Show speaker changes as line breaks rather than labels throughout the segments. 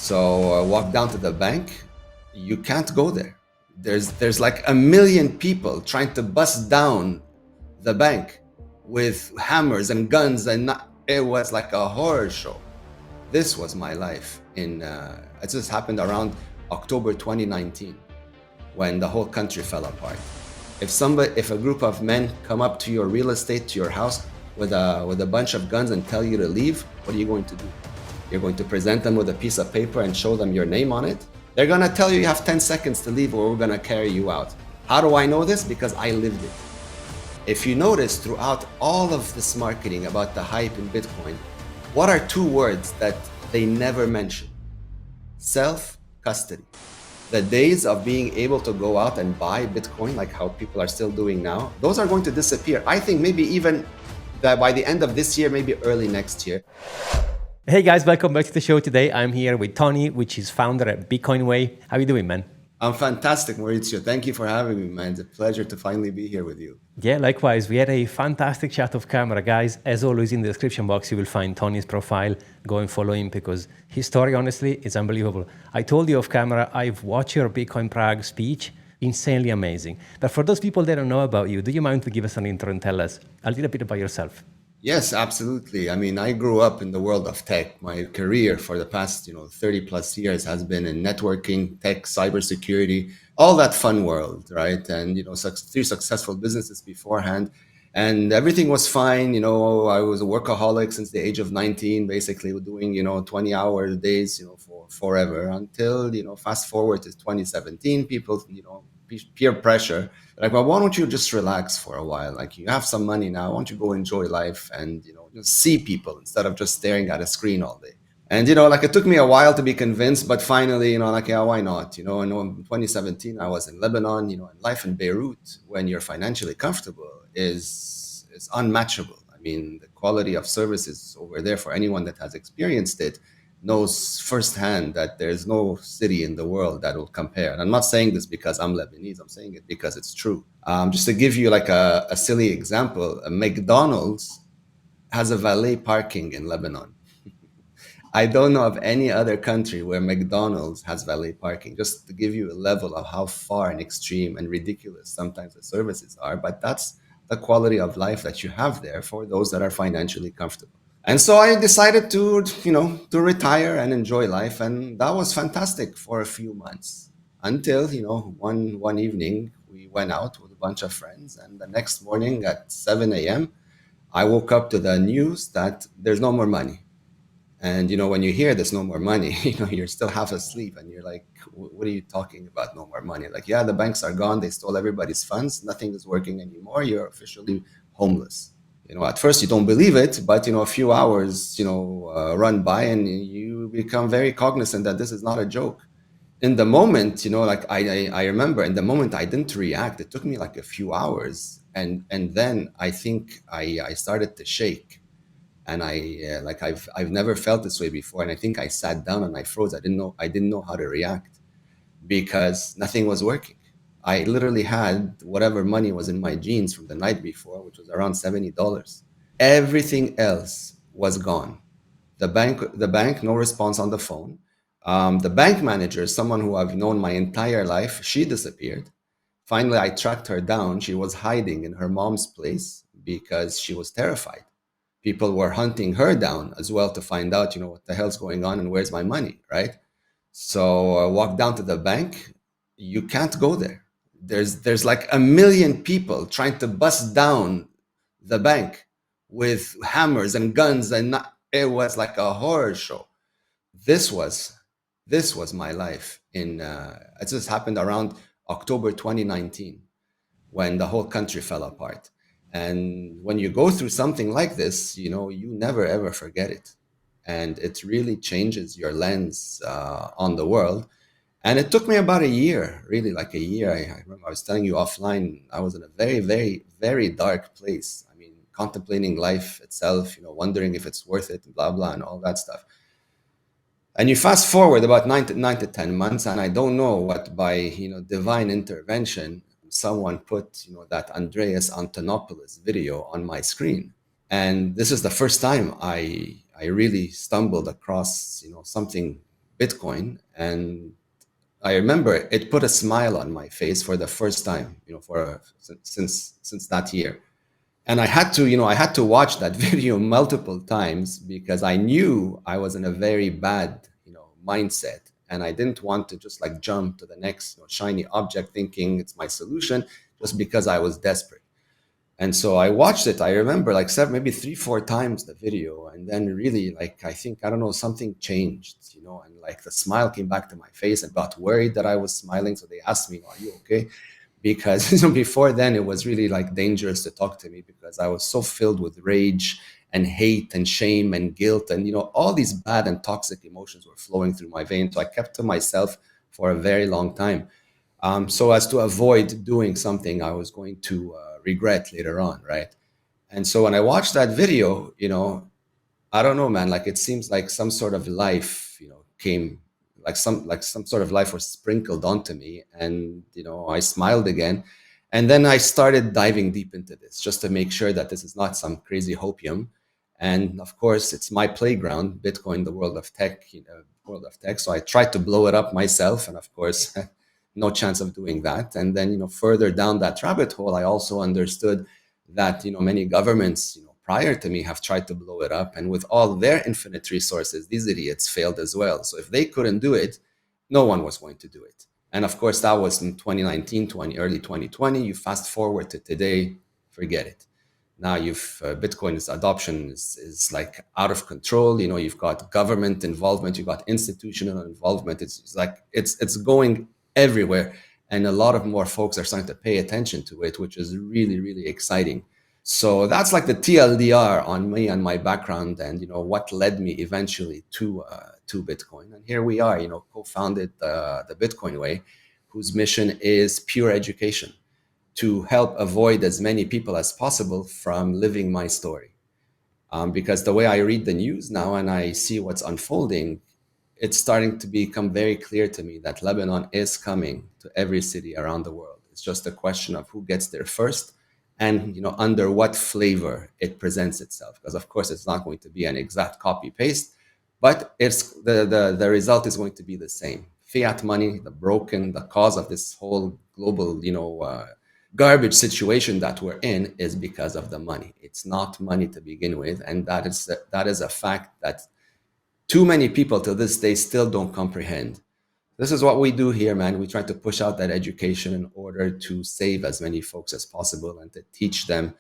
So walk down to the bank. You can't go there. There's like a million people trying to bust down the bank with hammers and guns, and it was like a horror show. This was my life. It just happened around October 2019, when the whole country fell apart. If a group of men come up to your real estate, to your house, with a bunch of guns and tell you to leave, what are you going to do? You're going to present them with a piece of paper and show them your name on it? They're gonna tell you have 10 seconds to leave or we're gonna carry you out. How do I know this? Because I lived it. If you notice throughout all of this marketing about the hype in Bitcoin, what are two words that they never mention? Self-custody. The days of being able to go out and buy Bitcoin, like how people are still doing now, those are going to disappear. I think maybe even that by the end of this year, maybe early next year.
Hey guys, welcome back to the show. Today I'm here with Tony, which is founder at Bitcoin Way. How you doing, man?
I'm fantastic, Maurizio. Thank you for having me, man. It's a pleasure to finally be here with you.
Yeah, likewise. We had a fantastic chat off camera, guys. As always, in the description box, you will find Tony's profile. Go and follow him because his story, honestly, is unbelievable. I told you off camera, I've watched your Bitcoin Prague speech. Insanely amazing. But for those people that don't know about you, do you mind to give us an intro and tell us a little bit about yourself?
Yes, absolutely. I mean, I grew up in the world of tech. My career for the past, 30 plus years has been in networking, tech, cybersecurity, all that fun world, right? And, three successful businesses beforehand. And everything was fine. I was a workaholic since the age of 19, basically doing, 20-hour days, for forever until, fast forward to 2017, people, peer pressure. Like, well, why don't you just relax for a while? Like, you have some money now. Why don't you go enjoy life and, just see people instead of just staring at a screen all day? And, it took me a while to be convinced, but finally, yeah, why not? In 2017, I was in Lebanon, and life in Beirut, when you're financially comfortable, is unmatchable. I mean, the quality of services over there, for anyone that has experienced it, knows firsthand that there's no city in the world that will compare. And I'm not saying this because I'm Lebanese. I'm saying it because it's true. Just to give you like a silly example, a McDonald's has a valet parking in Lebanon. I don't know of any other country where McDonald's has valet parking, just to give you a level of how far and extreme and ridiculous sometimes the services are. But that's the quality of life that you have there for those that are financially comfortable. And so I decided to retire and enjoy life. And that was fantastic for a few months until, one evening we went out with a bunch of friends. And the next morning at 7 a.m., I woke up to the news that there's no more money. And, when you hear there's no more money, you're still half asleep and you're like, what are you talking about? No more money. Like, yeah, the banks are gone. They stole everybody's funds. Nothing is working anymore. You're officially homeless. At first you don't believe it, but, a few hours, run by and you become very cognizant that this is not a joke. In the moment, I remember in the moment I didn't react. It took me like a few hours. And then I think I started to shake. And I've never felt this way before. And I think I sat down and I froze. I didn't know how to react because nothing was working. I literally had whatever money was in my jeans from the night before, which was around $70. Everything else was gone. The bank, no response on the phone. The bank manager, someone who I've known my entire life, she disappeared. Finally, I tracked her down. She was hiding in her mom's place because she was terrified. People were hunting her down as well to find out, what the hell's going on and where's my money, right? So I walked down to the bank. You can't go there. There's like a million people trying to bust down the bank with hammers and guns, and it was like a horror show. This was my life. It just happened around October 2019, when the whole country fell apart. And when you go through something like this, you never ever forget it, and it really changes your lens on the world. And it took me about a year, really like a year. I remember I was telling you offline, I was in a very, very, very dark place. I mean, contemplating life itself, wondering if it's worth it, blah, blah, and all that stuff. And you fast forward about 9 to 10 months, and I don't know what by, divine intervention, someone put, that Andreas Antonopoulos video on my screen. And this is the first time I really stumbled across, something Bitcoin, and I remember it put a smile on my face for the first time, for since that year. And I had to watch that video multiple times because I knew I was in a very bad, mindset, and I didn't want to just like jump to the next, shiny object thinking it's my solution just because I was desperate. And so I watched it. I remember like seven, maybe three, four times the video. And then really like, I think, I don't know, something changed, and like the smile came back to my face and got worried that I was smiling. So they asked me, are you okay? Because before then it was really like dangerous to talk to me because I was so filled with rage and hate and shame and guilt. And, all these bad and toxic emotions were flowing through my veins. So I kept to myself for a very long time, so as to avoid doing something I was going to regret later on, right? And so when I watched that video, I don't know, man. Like it seems like some sort of life, came, like some sort of life was sprinkled onto me, and I smiled again, and then I started diving deep into this just to make sure that this is not some crazy hopium. And of course, it's my playground, Bitcoin, the world of tech, So I tried to blow it up myself, and of course, no chance of doing that. And then, further down that rabbit hole, I also understood that many governments prior to me have tried to blow it up, and with all their infinite resources these idiots failed as well. So if they couldn't do it, no one was going to do it. And of course that was in 2019, early 2020. You fast forward to today, forget it. Now you've Bitcoin's adoption is like out of control. You've got government involvement, you've got institutional involvement. It's like it's going everywhere, and a lot of more folks are starting to pay attention to it, which is really, really exciting. So that's like the TLDR on me and my background, and what led me eventually to Bitcoin. And here we are, co-founded the Bitcoin Way, whose mission is pure education, to help avoid as many people as possible from living my story. Because the way I read the news now and I see what's unfolding, it's starting to become very clear to me that Lebanon is coming to every city around the world. It's just a question of who gets there first, and under what flavor it presents itself. Because of course it's not going to be an exact copy paste, but it's the result is going to be the same. Fiat money, the broken, the cause of this whole global garbage situation that we're in is because of the money. It's not money to begin with, and that is a fact that too many people to this day still don't comprehend. This is what we do here, man. We try to push out that education in order to save as many folks as possible and to teach them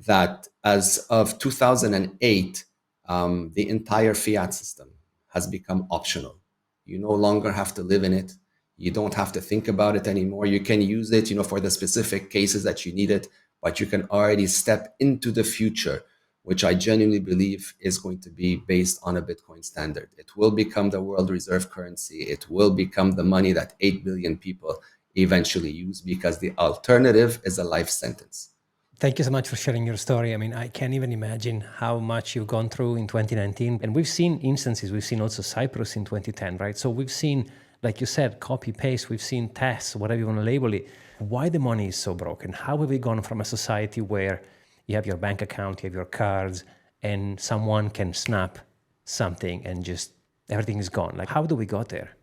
that as of 2008, the entire fiat system has become optional. You no longer have to live in it. You don't have to think about it anymore. You can use it, for the specific cases that you need it, but you can already step into the future, which I genuinely believe is going to be based on a Bitcoin standard. It will become the world reserve currency. It will become the money that 8 billion people eventually use, because the alternative is a life sentence.
Thank you so much for sharing your story. I mean, I can't even imagine how much you've gone through in 2019. And we've seen instances, we've seen also Cyprus in 2010, right? So we've seen, like you said, copy paste, we've seen tests, whatever you want to label it. Why the money is so broken? How have we gone from a society where you have your bank account, you have your cards, and someone can snap something and just everything is gone? Like, how do we got there?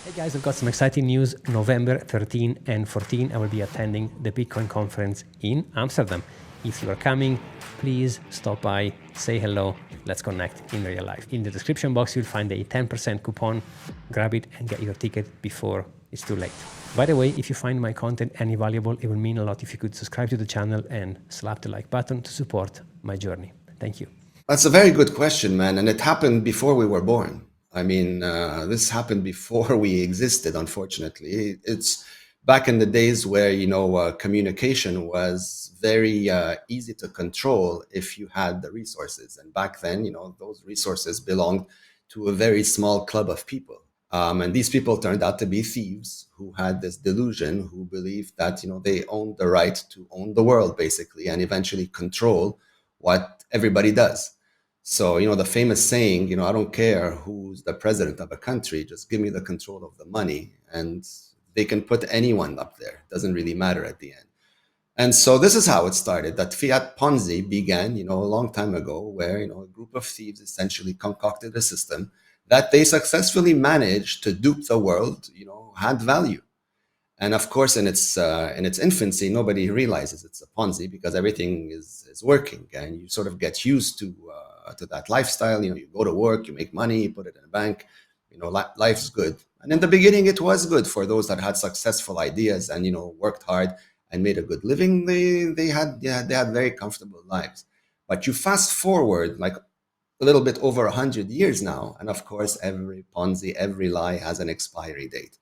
Hey guys, I've got some exciting news. November 13 and 14, I will be attending the Bitcoin conference in Amsterdam. If you are coming, please stop by, say hello, let's connect in real life. In the description box, you'll find a 10% coupon. Grab it and get your ticket before it's too late. By the way, if you find my content any valuable, it will mean a lot if you could subscribe to the channel and slap the like button to support my journey. Thank you.
That's a very good question, man. And it happened before we were born. I mean, this happened before we existed, unfortunately. It's back in the days where, communication was very easy to control if you had the resources. And back then, those resources belonged to a very small club of people. And these people turned out to be thieves who had this delusion, who believed that, they owned the right to own the world, basically, and eventually control what everybody does. So, the famous saying, I don't care who's the president of a country, just give me the control of the money, and they can put anyone up there. It doesn't really matter at the end. And so this is how it started. That fiat Ponzi began, a long time ago, where, a group of thieves essentially concocted a system that they successfully managed to dupe the world, had value. And of course, in its infancy, nobody realizes it's a Ponzi because everything is working, and you sort of get used to that lifestyle. You go to work, you make money, you put it in a bank. Life's good. And in the beginning, it was good for those that had successful ideas and worked hard and made a good living. They had very comfortable lives. But you fast forward like a little bit over 100 years now, and of course, every Ponzi, every lie has an expiry date.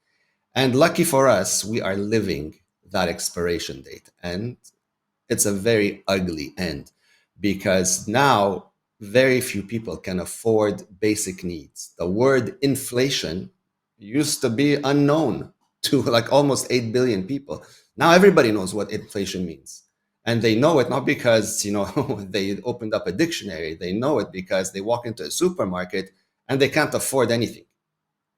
And lucky for us, we are living that expiration date. And it's a very ugly end because now very few people can afford basic needs. The word inflation used to be unknown to like almost 8 billion people. Now everybody knows what inflation means. And they know it not because, they opened up a dictionary. They know it because they walk into a supermarket and they can't afford anything,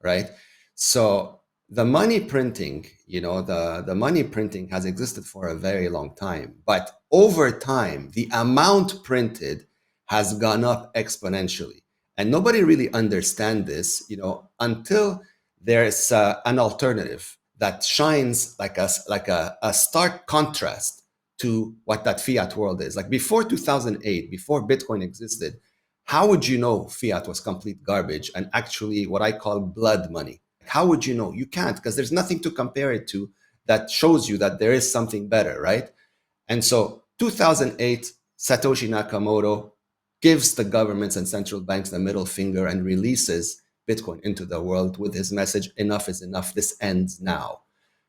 right? So the money printing, the money printing has existed for a very long time, but over time, the amount printed has gone up exponentially. And nobody really understands this, until there's an alternative that shines like a stark contrast to what that fiat world is. Like before 2008, before Bitcoin existed, how would you know fiat was complete garbage and actually what I call blood money? How would you know? You can't, because there's nothing to compare it to that shows you that there is something better, right? And so 2008, Satoshi Nakamoto gives the governments and central banks the middle finger and releases Bitcoin into the world with his message, enough is enough, this ends now.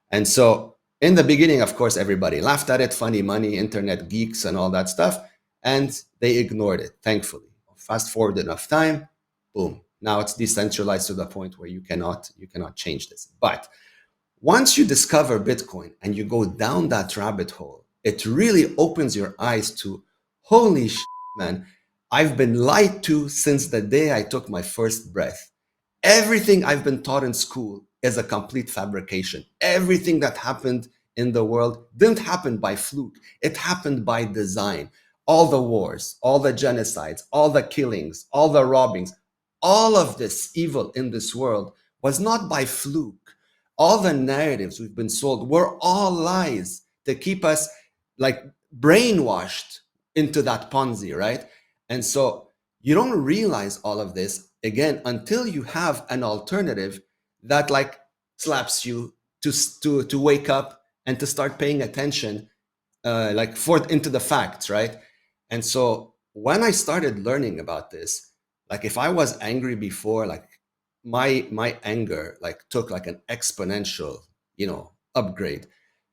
And so in the beginning, of course, everybody laughed at it, funny money, internet geeks and all that stuff, and they ignored it, thankfully. Fast forward enough time, boom. Now it's decentralized to the point where you cannot change this. But once you discover Bitcoin and you go down that rabbit hole, it really opens your eyes to, holy shit, man, I've been lied to since the day I took my first breath. Everything I've been taught in school is a complete fabrication. Everything that happened in the world didn't happen by fluke. It happened by design. All the wars, all the genocides, all the killings, all the robbings, all of this evil in this world was not by fluke. All the narratives we've been sold were all lies to keep us like brainwashed into that Ponzi, right? And so you don't realize all of this again until you have an alternative that like slaps you to wake up and to start paying attention, like into the facts, right? And so when I started learning about this, like if I was angry before, like my anger like took like an exponential, upgrade,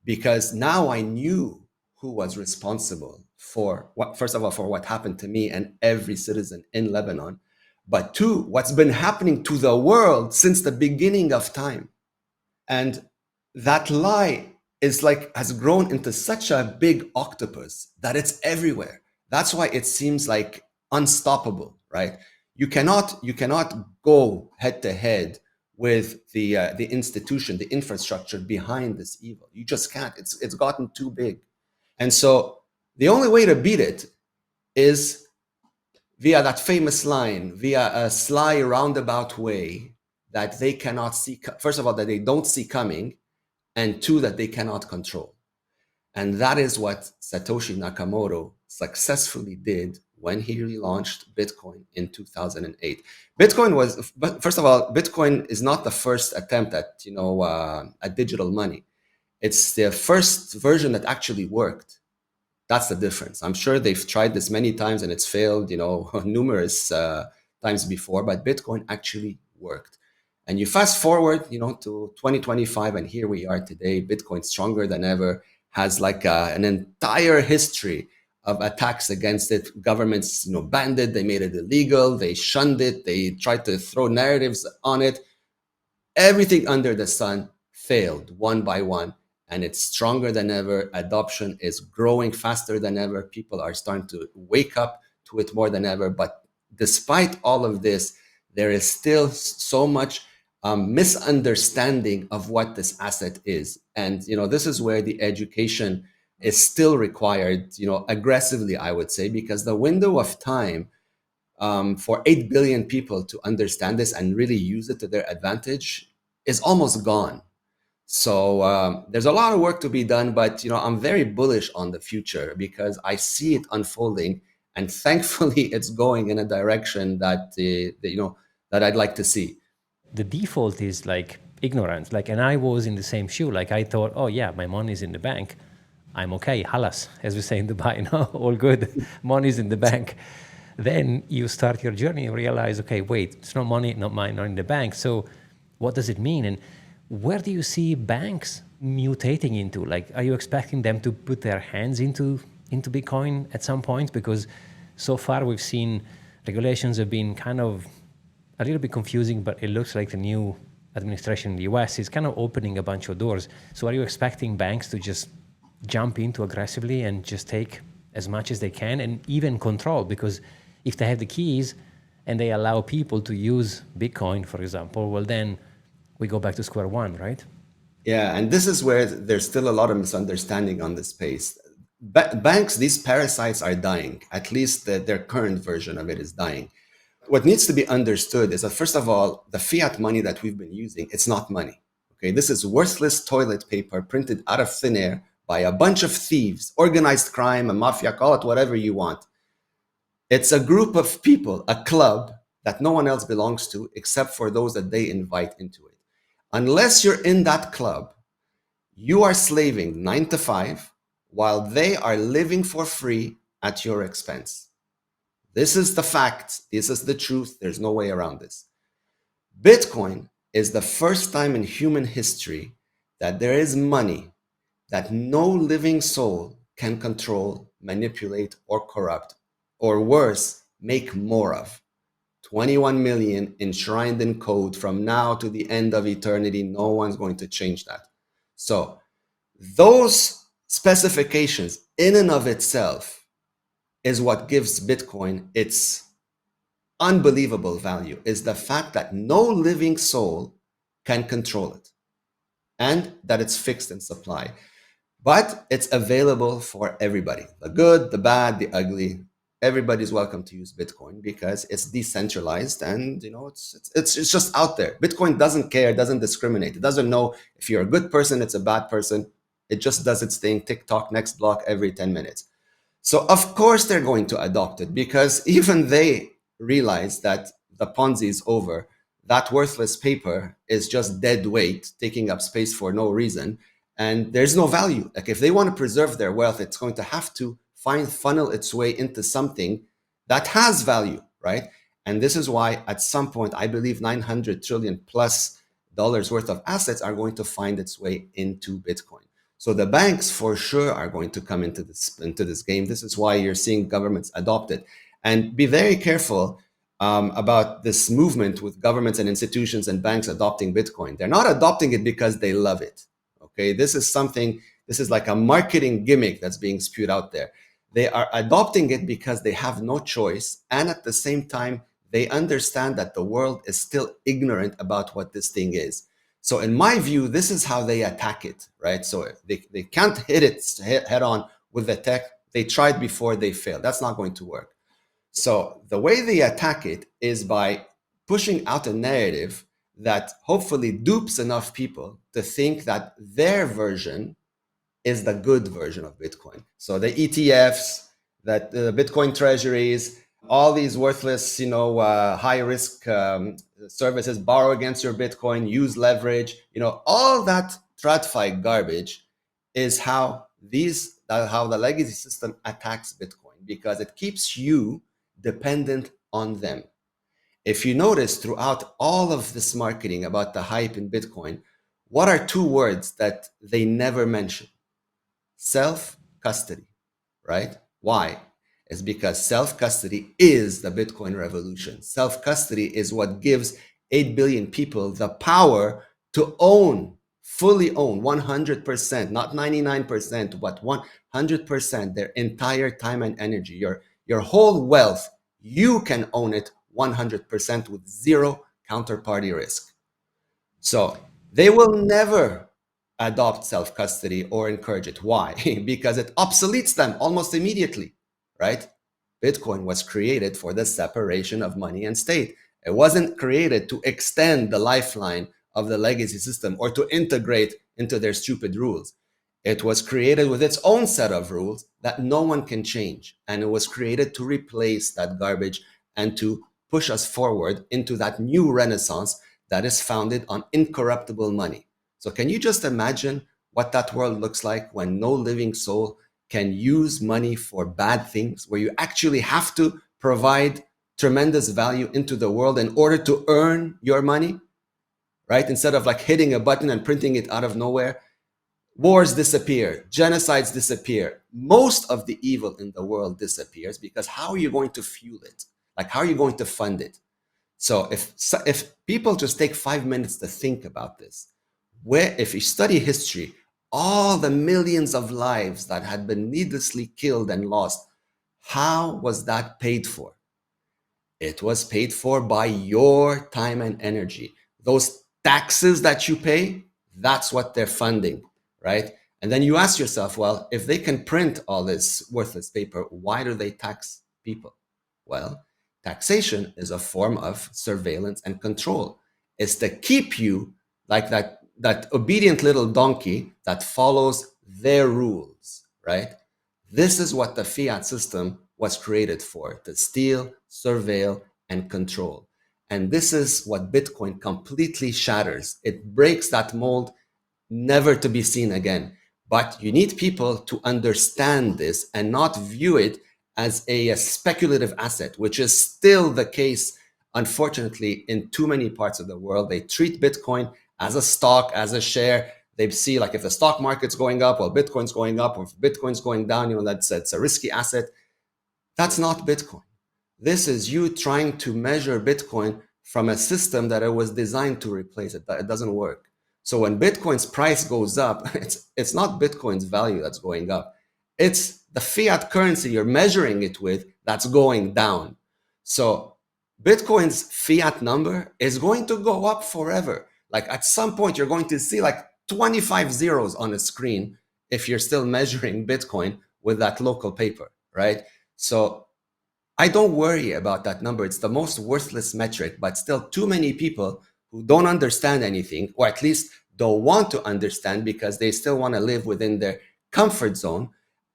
because now I knew who was responsible for what, first of all, for what happened to me and every citizen in Lebanon, but two, what's been happening to the world since the beginning of time. And that lie is like has grown into such a big octopus that it's everywhere. That's why it seems like unstoppable, right? You cannot go head to head with the institution, the infrastructure behind this evil. You just can't. It's gotten too big. And so the only way to beat it is via that famous line, via a sly roundabout way that they cannot see, first of all, that they don't see coming, and two, that they cannot control. And that is what Satoshi Nakamoto successfully did when he relaunched Bitcoin in 2008. But first of all, Bitcoin is not the first attempt at, a digital money. It's the first version that actually worked. That's the difference. I'm sure they've tried this many times and it's failed, numerous times before, but Bitcoin actually worked. And you fast forward, to 2025, and here we are today. Bitcoin stronger than ever, has like an entire history of attacks against it. Governments, banned it, they made it illegal, they shunned it, they tried to throw narratives on it. Everything under the sun failed one by one, and it's stronger than ever. Adoption is growing faster than ever. People are starting to wake up to it more than ever. But despite all of this, there is still so much misunderstanding of what this asset is. And this is where the education is still required, aggressively, I would say, because the window of time for 8 billion people to understand this and really use it to their advantage is almost gone. So there's a lot of work to be done, but I'm very bullish on the future because I see it unfolding, and thankfully, it's going in a direction that I'd like to see.
The default is like ignorance. Like, and I was in the same shoe. Like, I thought, oh yeah, my money's in the bank. I'm okay. Halas, as we say in Dubai, no, all good. Money's in the bank. Then you start your journey and realize, okay, wait, it's not money, not mine, not in the bank. So what does it mean? And where do you see banks mutating into? Like, are you expecting them to put their hands into Bitcoin at some point? Because so far we've seen regulations have been kind of a little bit confusing, but it looks like the new administration in the US is kind of opening a bunch of doors. So are you expecting banks to just jump into aggressively and just take as much as they can and even control? Because if they have the keys and they allow people to use Bitcoin, for example, well, then we go back to square one, right?
Yeah, and this is where there's still a lot of misunderstanding on this space. Banks, these parasites are dying. At least their current version of it is dying. What needs to be understood is that, first of all, the fiat money that we've been using, it's not money. Okay, this is worthless toilet paper printed out of thin air by a bunch of thieves, organized crime, a mafia, call it whatever you want. It's a group of people, a club that no one else belongs to except for those that they invite into it. Unless you're in that club, you are slaving 9 to 5 while they are living for free at your expense. This is the fact. This is the truth. There's no way around this. Bitcoin is the first time in human history that there is money that no living soul can control, manipulate, or corrupt, or worse, make more of. 21 million enshrined in code from now to the end of eternity. No one's going to change that. So those specifications in and of itself is what gives Bitcoin its unbelievable value, is the fact that no living soul can control it and that it's fixed in supply. But it's available for everybody, the good, the bad, the ugly. Everybody's welcome to use Bitcoin because it's decentralized and it's just out there. Bitcoin doesn't care, doesn't discriminate. It doesn't know if you're a good person, it's a bad person. It just does its thing, TikTok, next block every 10 minutes. So of course they're going to adopt it because even they realize that the Ponzi is over. That worthless paper is just dead weight, taking up space for no reason. And there's no value. Like if they want to preserve their wealth, it's going to have to funnel its way into something that has value, right? And this is why at some point, I believe 900 trillion plus dollars worth of assets are going to find its way into Bitcoin. So the banks for sure are going to come into this game. This is why you're seeing governments adopt it. And be very careful about this movement with governments and institutions and banks adopting Bitcoin. They're not adopting it because they love it. Okay, this is like a marketing gimmick that's being spewed out there. They are adopting it because they have no choice. And at the same time, they understand that the world is still ignorant about what this thing is. So in my view, this is how they attack it, right? So they can't hit it head on with the tech. They tried before, they failed. That's not going to work. So the way they attack it is by pushing out a narrative that hopefully dupes enough people to think that their version is the good version of Bitcoin. So the ETFs, that the Bitcoin treasuries, all these worthless, high risk services, borrow against your Bitcoin, use leverage, all that TradFi garbage is how the legacy system attacks Bitcoin because it keeps you dependent on them. If you notice throughout all of this marketing about the hype in Bitcoin, what are two words that they never mention? Self-custody, right? Why? It's because self-custody is the Bitcoin revolution. Self-custody is what gives 8 billion people the power to fully own 100%, not 99%, but 100% their entire time and energy. Your whole wealth, you can own it 100% with zero counterparty risk. So they will never adopt self-custody or encourage it. Why? Because it obsoletes them almost immediately, right? Bitcoin was created for the separation of money and state. It wasn't created to extend the lifeline of the legacy system or to integrate into their stupid rules. It was created with its own set of rules that no one can change. And it was created to replace that garbage and to push us forward into that new renaissance that is founded on incorruptible money. So, can you just imagine what that world looks like when no living soul can use money for bad things, where you actually have to provide tremendous value into the world in order to earn your money, right? Instead of like hitting a button and printing it out of nowhere. Wars disappear, genocides disappear, most of the evil in the world disappears, because how are you going to fuel it? Like, how are you going to fund it? So if people just take 5 minutes to think about this, where if you study history, all the millions of lives that had been needlessly killed and lost, how was that paid for? It was paid for by your time and energy. Those taxes that you pay, that's what they're funding, right? And then you ask yourself, well, if they can print all this worthless paper, why do they tax people? Well, taxation is a form of surveillance and control. It's to keep you like that obedient little donkey that follows their rules, right? This is what the fiat system was created for, to steal, surveil, and control. And this is what Bitcoin completely shatters. It breaks that mold, never to be seen again. But you need people to understand this and not view it as a speculative asset, which is still the case, unfortunately, in too many parts of the world. They treat Bitcoin as a stock, as a share. They see, like, if the stock market's going up, well, Bitcoin's going up, or if Bitcoin's going down, that's it's a risky asset. That's not Bitcoin. This is you trying to measure Bitcoin from a system that it was designed to replace it. It doesn't work. So when Bitcoin's price goes up, it's not Bitcoin's value that's going up. It's the fiat currency you're measuring it with that's going down. So Bitcoin's fiat number is going to go up forever. Like, at some point, you're going to see like 25 zeros on a screen if you're still measuring Bitcoin with that local paper, right? So I don't worry about that number. It's the most worthless metric, but still too many people who don't understand anything, or at least don't want to understand because they still want to live within their comfort zone.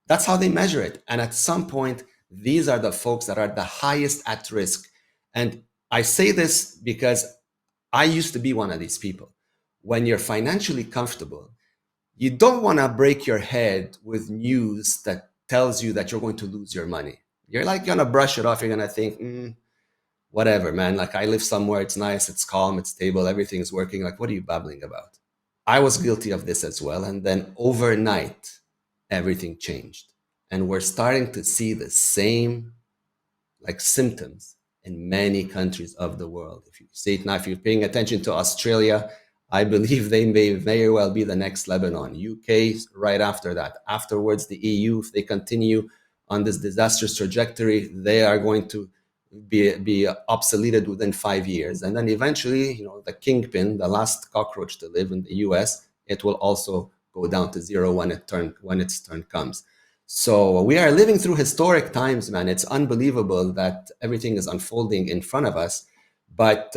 That's how they measure it. And at some point, these are the folks that are the highest at risk. And I say this because I used to be one of these people. When you're financially comfortable, you don't want to break your head with news that tells you that you're going to lose your money. You're like going to brush it off. You're going to think, whatever, man. Like, I live somewhere. It's nice. It's calm. It's stable. Everything is working. Like, what are you babbling about? I was guilty of this as well. And then overnight, everything changed. And we're starting to see the same like symptoms in many countries of the world. If you see it now, if you're paying attention to Australia, I believe they may very well be the next Lebanon. UK right after that. Afterwards, the EU, if they continue on this disastrous trajectory, they are going to be obsoleted within 5 years. And then eventually, the kingpin, the last cockroach to live in the US, it will also go down to zero when its turn comes. So we are living through historic times, man. It's unbelievable that everything is unfolding in front of us. But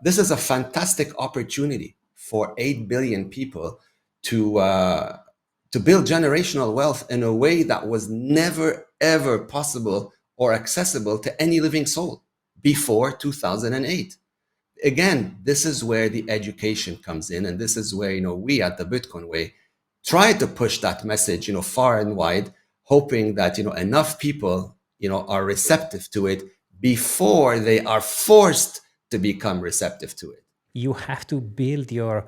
this is a fantastic opportunity for 8 billion people to build generational wealth in a way that was never, ever possible or accessible to any living soul before 2008. Again, this is where the education comes in. And this is where, we at the Bitcoin Way try to push that message, far and wide, hoping that, enough people, are receptive to it before they are forced to become receptive to it.
You have to build your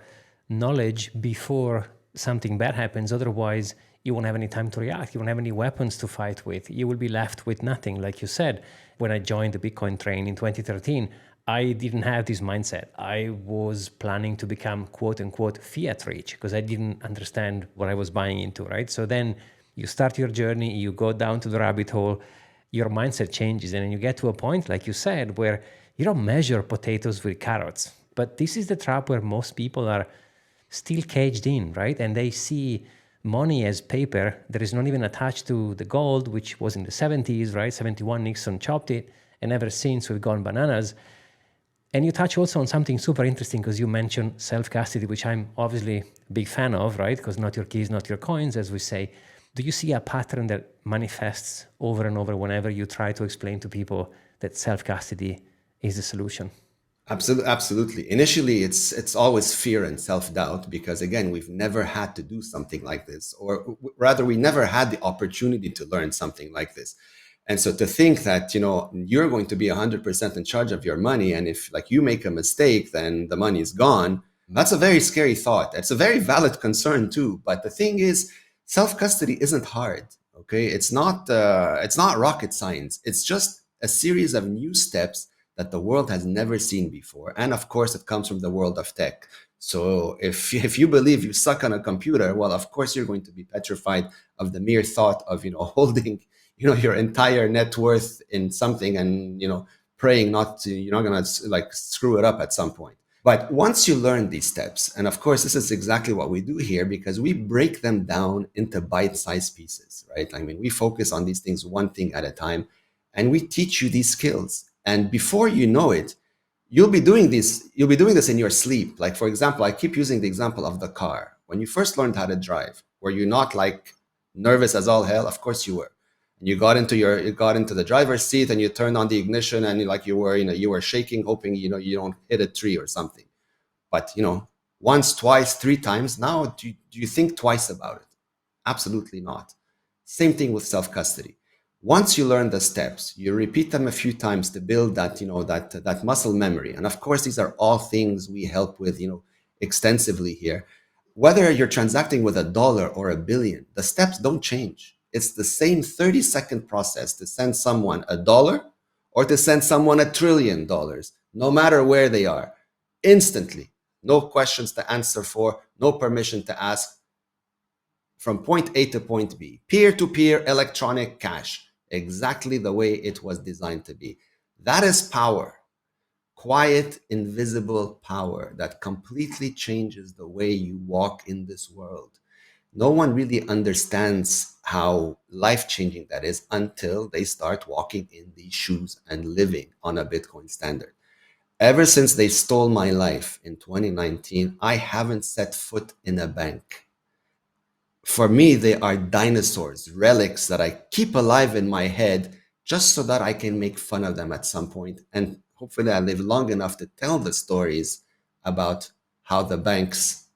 knowledge before something bad happens. Otherwise, you won't have any time to react. You won't have any weapons to fight with. You will be left with nothing. Like you said, when I joined the Bitcoin train in 2013, I didn't have this mindset. I was planning to become quote unquote fiat rich because I didn't understand what I was buying into, right? So then you start your journey, you go down to the rabbit hole, your mindset changes, and then you get to a point, like you said, where you don't measure potatoes with carrots. But this is the trap where most people are still caged in, right? And they see money as paper that is not even attached to the gold, which was in the 70s, right? 71, Nixon chopped it, and ever since we've gone bananas. And you touch also on something super interesting because you mentioned self-custody, which I'm obviously a big fan of, right? Because not your keys, not your coins, as we say. Do you see a pattern that manifests over and over whenever you try to explain to people that self-custody is the solution?
Absolutely, absolutely. Initially, it's always fear and self-doubt because again, we've never had to do something like this, or rather, we never had the opportunity to learn something like this. And so to think that, you're going to be 100% in charge of your money, and if like you make a mistake, then the money is gone. That's a very scary thought. It's a very valid concern too. But the thing is, self-custody isn't hard. Okay, it's not rocket science. It's just a series of new steps that the world has never seen before. And of course, it comes from the world of tech. So if you believe you suck on a computer, well, of course you're going to be petrified of the mere thought of holding your entire net worth in something and praying not to you're not gonna like screw it up at some point. But once you learn these steps, and of course, this is exactly what we do here because we break them down into bite sized pieces, right? I mean, we focus on these things one thing at a time and we teach you these skills. And before you know it, you'll be doing this in your sleep. Like, for example, I keep using the example of the car. When you first learned how to drive, were you not like nervous as all hell? Of course you were. And you got into the driver's seat and you turned on the ignition and you were shaking, hoping you don't hit a tree or something. But once, twice, three times, now do you think twice about it? Absolutely not. Same thing with self-custody. Once you learn the steps, you repeat them a few times to build that muscle memory. And of course, these are all things we help with extensively here. Whether you're transacting with a dollar or a billion, the steps don't change. It's the same 30-second process to send someone a dollar or to send someone $1 trillion, no matter where they are, instantly. No questions to answer for, no permission to ask, from point A to point B. Peer-to-peer electronic cash, exactly the way it was designed to be. That is power. Quiet, invisible power that completely changes the way you walk in this world. No one really understands how life-changing that is until they start walking in these shoes and living on a Bitcoin standard. Ever since they stole my life in 2019, I haven't set foot in a bank. For me, they are dinosaurs, relics that I keep alive in my head just so that I can make fun of them at some point. And hopefully, I live long enough to tell the stories about how the banks,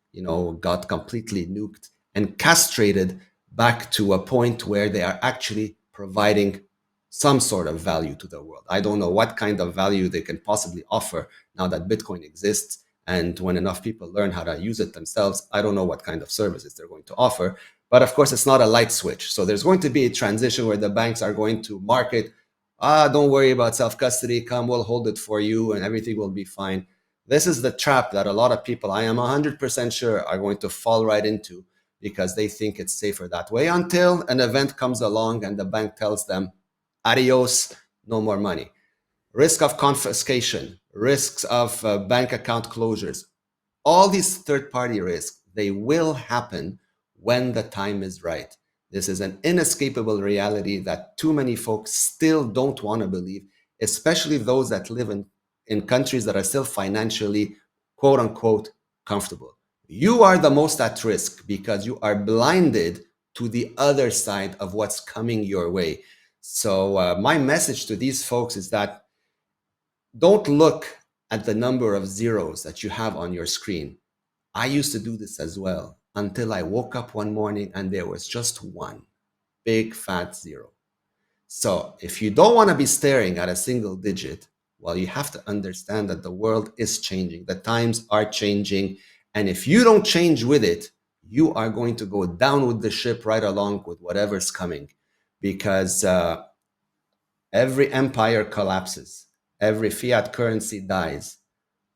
got completely nuked and castrated back to a point where they are actually providing some sort of value to the world. I don't know what kind of value they can possibly offer now that Bitcoin exists. And when enough people learn how to use it themselves, I don't know what kind of services they're going to offer. But of course, it's not a light switch. So there's going to be a transition where the banks are going to market, don't worry about self-custody, come, we'll hold it for you and everything will be fine. This is the trap that a lot of people, I am 100% sure, are going to fall right into because they think it's safer that way until an event comes along and the bank tells them, adios, no more money. Risk of confiscation, risks of bank account closures, all these third-party risks, they will happen when the time is right. This is an inescapable reality that too many folks still don't want to believe, especially those that live in countries that are still financially, quote unquote, comfortable. You are the most at risk because you are blinded to the other side of what's coming your way. So my message to these folks is that don't look at the number of zeros that you have on your screen. I used to do this as well until I woke up one morning and there was just one big fat zero. So if you don't want to be staring at a single digit, well, you have to understand that the world is changing. The times are changing. And if you don't change with it, you are going to go down with the ship right along with whatever's coming because every empire collapses. Every fiat currency dies.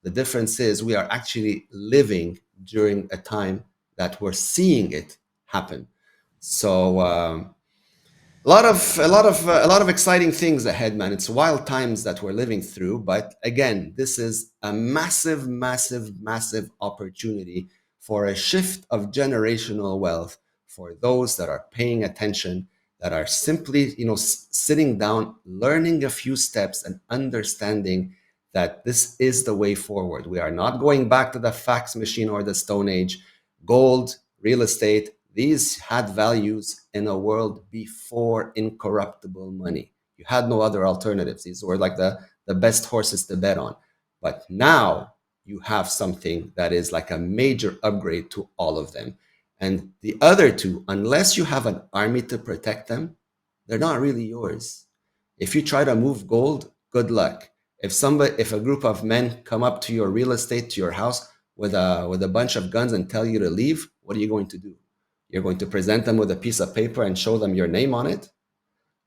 The difference is we are actually living during a time that we're seeing it happen. So a lot of exciting things ahead, man. It's wild times that we're living through, but again, this is a massive, massive, massive opportunity for a shift of generational wealth for those that are paying attention, that are simply, sitting down, learning a few steps and understanding that this is the way forward. We are not going back to the fax machine or the Stone Age. Gold, real estate, these had values in a world before incorruptible money. You had no other alternatives. These were like the best horses to bet on. But now you have something that is like a major upgrade to all of them. And the other two, unless you have an army to protect them, they're not really yours. If you try to move gold, good luck. If a group of men come up to your real estate, to your house with a bunch of guns and tell you to leave, what are you going to do? You're going to present them with a piece of paper and show them your name on it?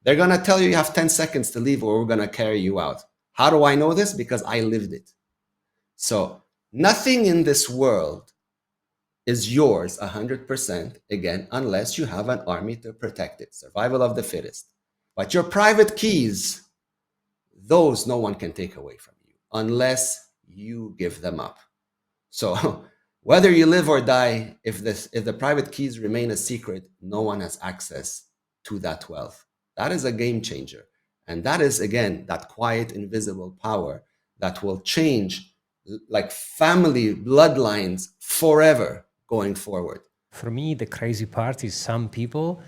They're going to tell you have 10 seconds to leave or we're going to carry you out. How do I know this? Because I lived it. So nothing in this world is yours 100%, again, unless you have an army to protect it. Survival of the fittest. But your private keys, those no one can take away from you unless you give them up. So whether you live or die, if the private keys remain a secret, no one has access to that wealth. That is a game changer. And that is, again, that quiet, invisible power that will change like family bloodlines forever going forward.
For me, the crazy part is some people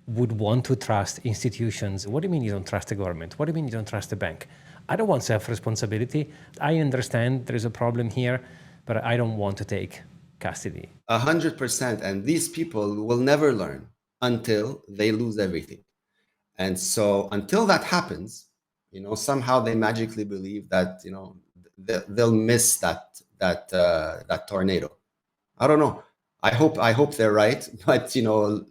would want to trust institutions. What do you mean you don't trust the government? What do you mean you don't trust the bank? I don't want self-responsibility. I understand there is a problem here, but I don't want to take custody.
100%. And these people will never learn until they lose everything. And so until that happens, somehow they magically believe that, they'll miss that tornado. I don't know. I hope they're right, but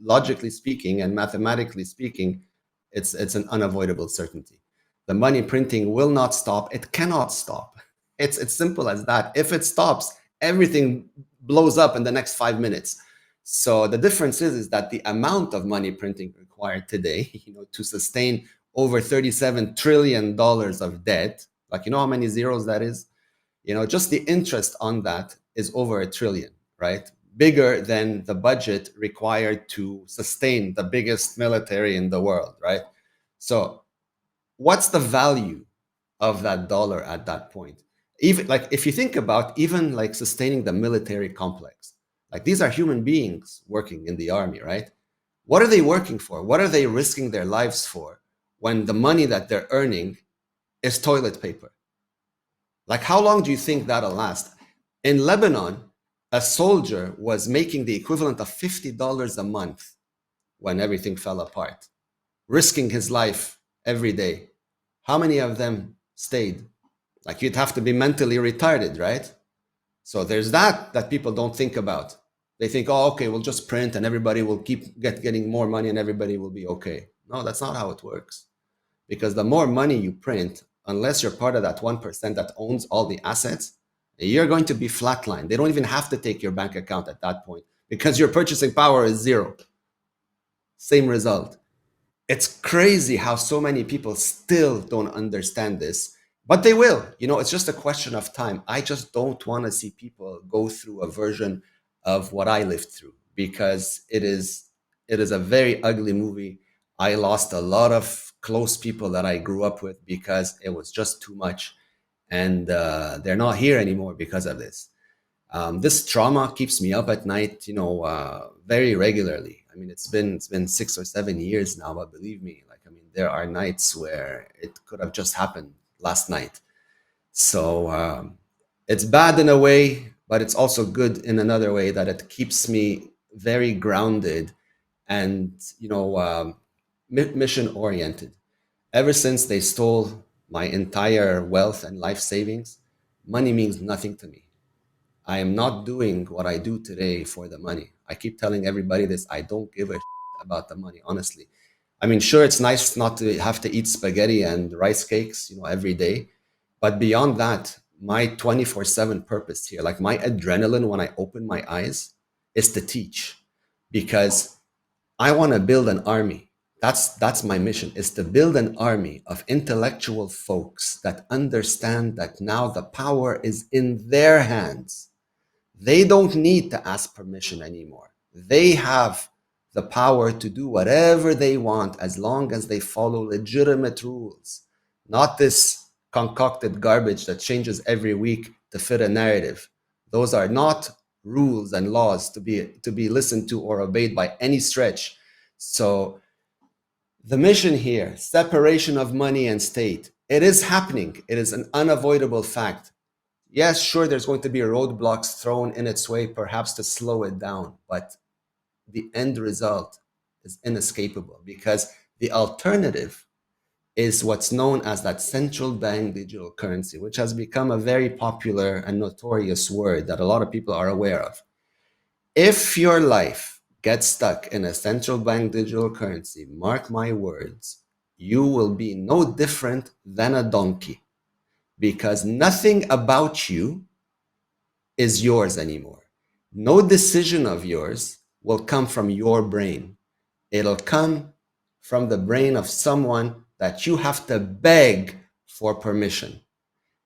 logically speaking and mathematically speaking, it's an unavoidable certainty. The money printing will not stop. It cannot stop. It's simple as that. If it stops, everything blows up in the next 5 minutes. So the difference is that the amount of money printing required today, to sustain over $37 trillion of debt, like how many zeros that is? Just the interest on that is over $1 trillion, right? Bigger than the budget required to sustain the biggest military in the world, right? So what's the value of that dollar at that point? Even like if you think about even like sustaining the military complex, like these are human beings working in the army, right? What are they working for? What are they risking their lives for when the money that they're earning is toilet paper? Like, how long do you think that'll last? In Lebanon, a soldier was making the equivalent of $50 a month when everything fell apart, risking his life every day. How many of them stayed? Like, you'd have to be mentally retarded, right? So there's that people don't think about. They think, oh, okay, we'll just print and everybody will keep getting more money and everybody will be okay. No, that's not how it works. Because the more money you print, unless you're part of that 1% that owns all the assets, you're going to be flatlined. They don't even have to take your bank account at that point because your purchasing power is zero. Same result. It's crazy how so many people still don't understand this, but they will. It's just a question of time. I just don't want to see people go through a version of what I lived through because it is a very ugly movie. I lost a lot of close people that I grew up with because it was just too much, and they're not here anymore because of this. This trauma keeps me up at night, very regularly. I mean, it's been 6 or 7 years now, but believe me, there are nights where it could have just happened last night. So it's bad in a way, but it's also good in another way that it keeps me very grounded and mission oriented. Ever since they stole my entire wealth and life savings, money means nothing to me. I am not doing what I do today for the money. I keep telling everybody this. I don't give a about the money, honestly. I mean, sure, it's nice not to have to eat spaghetti and rice cakes, every day. But beyond that, my 24/7 purpose here, like my adrenaline when I open my eyes, is to teach because I want to build an army. That's my mission, is to build an army of intellectual folks that understand that now the power is in their hands. They don't need to ask permission anymore. They have the power to do whatever they want as long as they follow legitimate rules, not this concocted garbage that changes every week to fit a narrative. Those are not rules and laws to be listened to or obeyed by any stretch. So the mission here, separation of money and state, it is happening. It is an unavoidable fact. Yes, sure, there's going to be roadblocks thrown in its way, perhaps to slow it down, but the end result is inescapable because the alternative is what's known as that central bank digital currency, which has become a very popular and notorious word that a lot of people are aware of. If your life gets stuck in a central bank digital currency, mark my words, you will be no different than a donkey because nothing about you is yours anymore. No decision of yours will come from your brain. It'll come from the brain of someone that you have to beg for permission.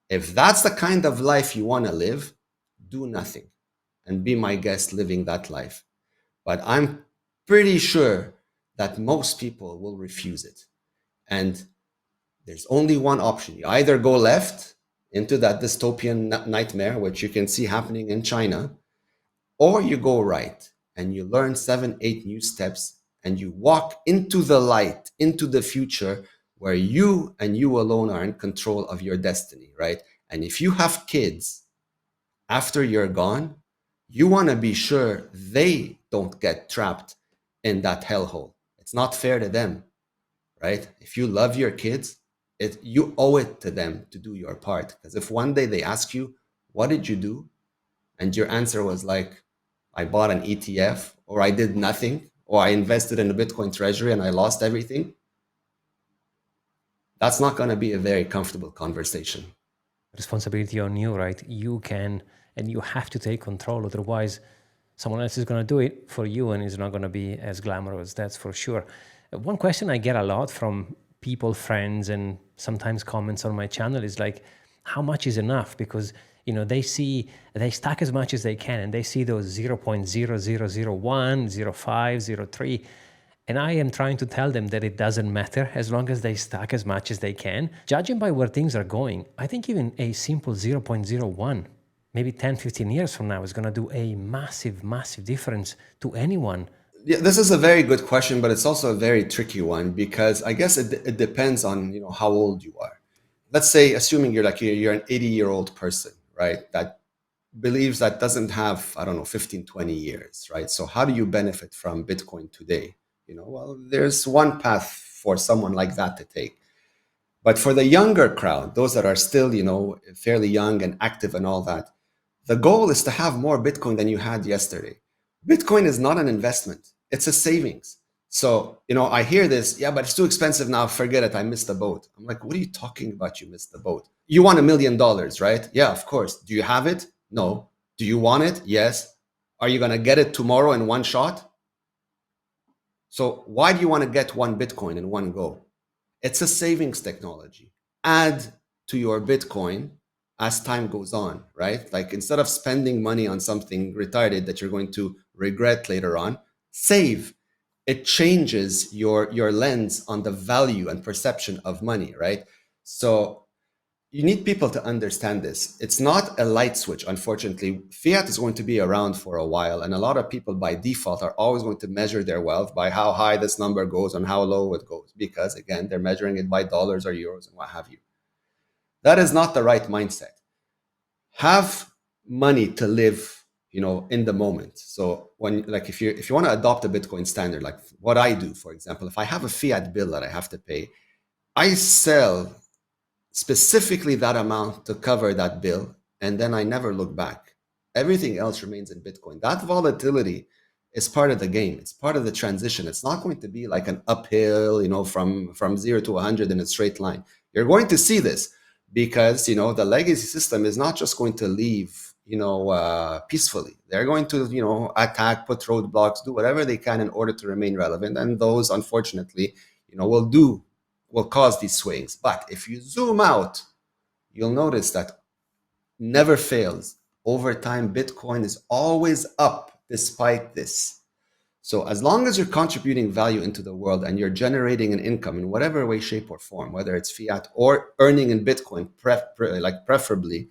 If that's the kind of life you want to live, do nothing and be my guest living that life. But I'm pretty sure that most people will refuse it. And there's only one option. You either go left into that dystopian nightmare, which you can see happening in China, or you go right and you learn 7, 8 new steps and you walk into the light, into the future where you and you alone are in control of your destiny, right? And if you have kids after you're gone, you want to be sure they don't get trapped in that hellhole. It's not fair to them, right? If you love your kids, you owe it to them to do your part. Because if one day they ask you, what did you do? And your answer was like, I bought an ETF, or I did nothing, or I invested in a Bitcoin treasury and I lost everything, that's not going to be a very comfortable conversation.
Responsibility on you, right? You can and you have to take control. Otherwise, someone else is going to do it for you and it's not going to be as glamorous, that's for sure. One question I get a lot from people, friends, and sometimes comments on my channel is like, how much is enough? Because they stack as much as they can and they see those 0.0001, 0.5, 0.3. And I am trying to tell them that it doesn't matter as long as they stack as much as they can. Judging by where things are going, I think even a simple 0.01, maybe 10, 15 years from now is going to do a massive, massive difference to anyone.
Yeah, this is a very good question, but it's also a very tricky one because I guess it depends on how old you are. Let's say, assuming you're an 80-year-old person, right? That believes that doesn't have, I don't know, 15, 20 years, right? So how do you benefit from Bitcoin today? Well, there's one path for someone like that to take. But for the younger crowd, those that are still, fairly young and active and all that, the goal is to have more Bitcoin than you had yesterday. Bitcoin is not an investment, it's a savings. So, I hear this, yeah, but it's too expensive now. Forget it. I missed the boat. I'm like, what are you talking about? You missed the boat. You want $1 million, right? Yeah, of course. Do you have it? No. Do you want it? Yes. Are you going to get it tomorrow in one shot? So, why do you want to get one Bitcoin in one go? It's a savings technology. Add to your Bitcoin as time goes on, right? Like instead of spending money on something retarded that you're going to regret later on, save. It changes your lens on the value and perception of money, right? So you need people to understand this. It's not a light switch, unfortunately. Fiat is going to be around for a while, and a lot of people by default are always going to measure their wealth by how high this number goes and how low it goes, because again, they're measuring it by dollars or euros and what have you. That is not the right mindset. Have money to live, in the moment. So if you want to adopt a Bitcoin standard, like what I do, for example, if I have a fiat bill that I have to pay, I sell specifically that amount to cover that bill, and then I never look back. Everything else remains in Bitcoin. That volatility is part of the game. It's part of the transition. It's not going to be like an uphill, from 0 to 100 in a straight line. You're going to see this because the legacy system is not just going to leave peacefully. They're going to attack, put roadblocks, do whatever they can in order to remain relevant, and those unfortunately will cause these swings. But if you zoom out, you'll notice that never fails. Over time, Bitcoin is always up despite this. So as long as you're contributing value into the world and you're generating an income in whatever way, shape, or form, whether it's fiat or earning in Bitcoin, preferably,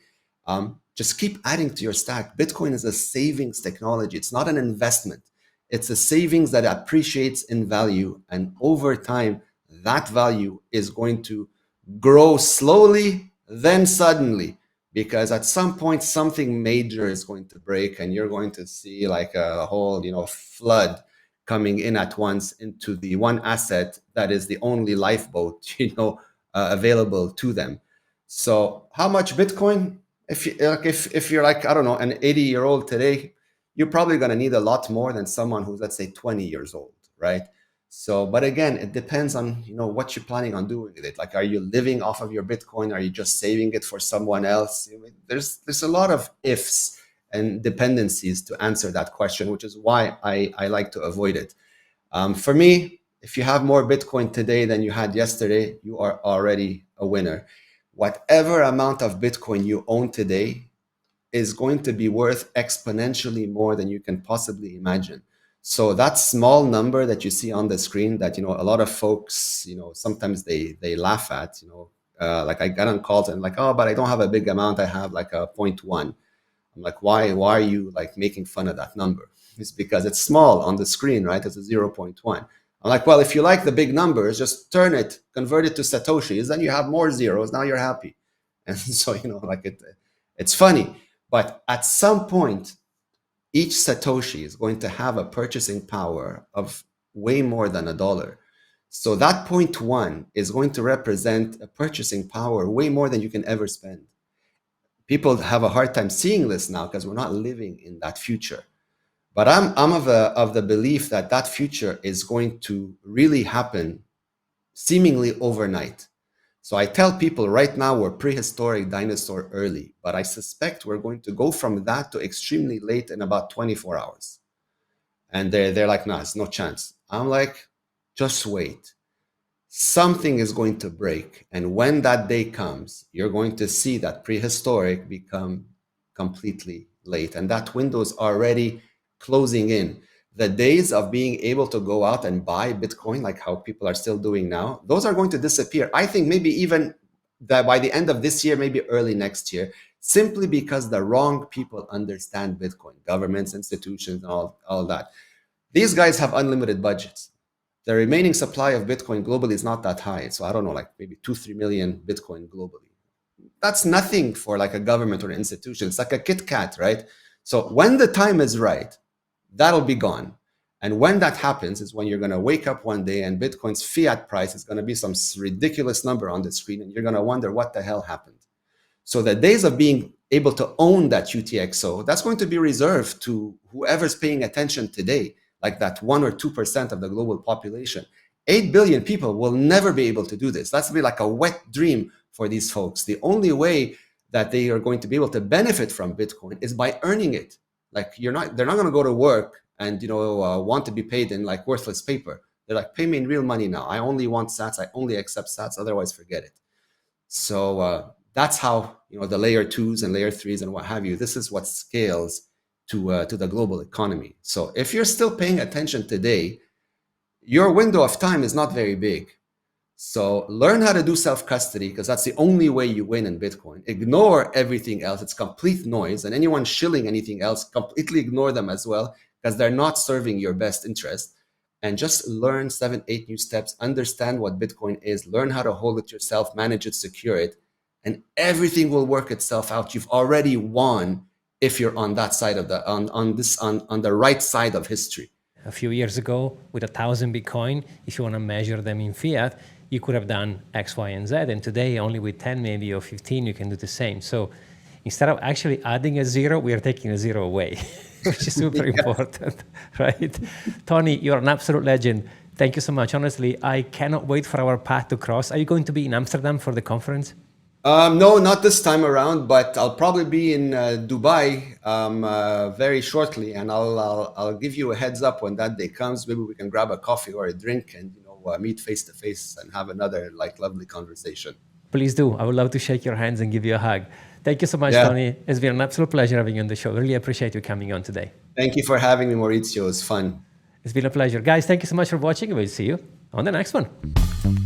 just keep adding to your stack. Bitcoin is a savings technology. It's not an investment. It's a savings that appreciates in value, and over time, that value is going to grow slowly, then suddenly, because at some point something major is going to break and you're going to see like a whole flood coming in at once into the one asset that is the only lifeboat available to them. So how much Bitcoin? If you're like, I don't know, an 80-year-old today, you're probably going to need a lot more than someone who's, let's say, 20 years old, right? So, but again, it depends on what you're planning on doing with it. Like, are you living off of your Bitcoin? Are you just saving it for someone else? There's a lot of ifs and dependencies to answer that question, which is why I like to avoid it. For me, if you have more Bitcoin today than you had yesterday, you are already a winner. Whatever amount of Bitcoin you own today is going to be worth exponentially more than you can possibly imagine. So that small number that you see on the screen that a lot of folks sometimes they laugh at, like I get on calls and like, oh, but I don't have a big amount, I have like a 0.1. I'm like, why are you like making fun of that number? It's because it's small on the screen, right? It's a 0.1. I'm like, well, if you like the big numbers, just turn it, convert it to Satoshis, then you have more zeros. Now you're happy. And so, like it's funny. But at some point, each Satoshi is going to have a purchasing power of way more than $1. So that 0.1 is going to represent a purchasing power way more than you can ever spend. People have a hard time seeing this now because we're not living in that future. But I'm of the belief that that future is going to really happen seemingly overnight. So I tell people right now we're prehistoric dinosaur early, but I suspect we're going to go from that to extremely late in about 24 hours. And they're like, no, it's no chance. I'm like, just wait. Something is going to break. And when that day comes, you're going to see that prehistoric become completely late. And that window is already closing in. The days of being able to go out and buy Bitcoin, like how people are still doing now, those are going to disappear. I think maybe even that by the end of this year, maybe early next year, simply because the wrong people understand Bitcoin, governments, institutions, and all that. These guys have unlimited budgets. The remaining supply of Bitcoin globally is not that high. So I don't know, like maybe 2-3 million Bitcoin globally. That's nothing for like a government or an institution. It's like a Kit Kat, right? So when the time is right, that'll be gone. And when that happens is when you're going to wake up one day and Bitcoin's fiat price is going to be some ridiculous number on the screen. And you're going to wonder what the hell happened. So the days of being able to own that UTXO, that's going to be reserved to whoever's paying attention today, like that 1 or 2% of the global population. 8 billion people will never be able to do this. That's be like a wet dream for these folks. The only way that they are going to be able to benefit from Bitcoin is by earning it. Like they're not going to go to work and want to be paid in like worthless paper. They're like, pay me in real money now. I only want sats. I only accept sats. Otherwise, forget it. So that's how the layer 2s and layer 3s and what have you. This is what scales to the global economy. So if you're still paying attention today, your window of time is not very big. So learn how to do self-custody because that's the only way you win in Bitcoin. Ignore everything else. It's complete noise. And anyone shilling anything else, completely ignore them as well because they're not serving your best interest. And just learn 7, 8 new steps, understand what Bitcoin is, learn how to hold it yourself, manage it, secure it, and everything will work itself out. You've already won if you're on that side of on the right side of history.
A few years ago, with 1,000 Bitcoin, if you want to measure them in fiat, you could have done X, Y, and Z. And today, only with 10 maybe or 15, you can do the same. So instead of actually adding a zero, we are taking a zero away, which is super important, right? Tony, you're an absolute legend. Thank you so much. Honestly, I cannot wait for our path to cross. Are you going to be in Amsterdam for the conference?
No, not this time around, but I'll probably be in Dubai very shortly, and I'll give you a heads up when that day comes. Maybe we can grab a coffee or a drink and meet face to face and have another like lovely conversation.
Please do. I would love to shake your hands and give you a hug. Thank you so much, Tony. It's been an absolute pleasure having you on the show. Really appreciate you coming on today.
Thank you for having me, Maurizio. It was fun.
It's been a pleasure. Guys, thank you so much for watching. We'll see you on the next one.